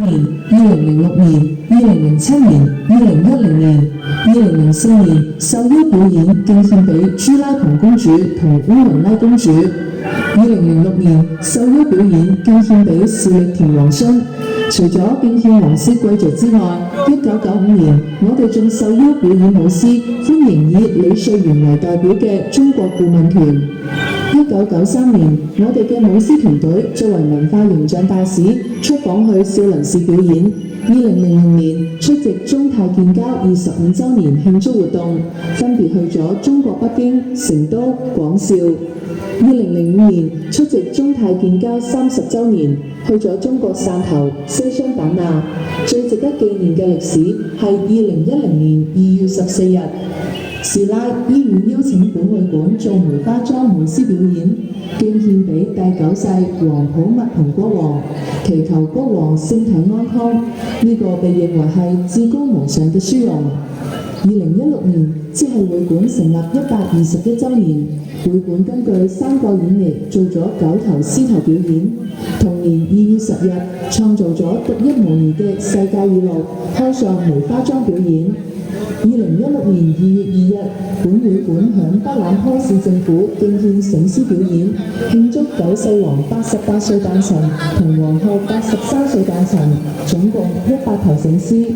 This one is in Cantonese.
年、2006年、2007年、2010年、2004年受邀表演敬獻俾朱拉蓬公主同烏倫拉公主。2006年受邀表演敬獻俾士力田皇孫。除咗敬獻皇室貴族之外，1995年我哋仲受邀表演舞獅，歡迎以李瑞元為代表嘅中國顧問團。1993年，我哋嘅舞獅團隊作為文化形象大使出訪去少林寺表演。2000年出席中泰建交25週年慶祝活動，分別去咗中國北京、成都、廣肇。2005年出席中泰建交30週年，去咗中國汕頭、西雙版納。最值得紀念嘅歷史係2010年2月14日，士拉醫院邀請本會館做梅花樁舞獅表演，敬獻俾第9世皇普密蓬國王，祈求國王身體安康。呢個被認為係至高無上嘅殊榮。2016年，即係會館成立121週年，會館根據《三國演義》做咗9頭獅頭表演。同年2月10日，創造咗獨一無二嘅世界紀錄，開上梅花樁表演。2016年2月2日，本會館響北欖坡市政府敬獻醒獅表演，慶祝9世皇88歲誕辰同皇后83歲誕辰，總共100頭醒獅。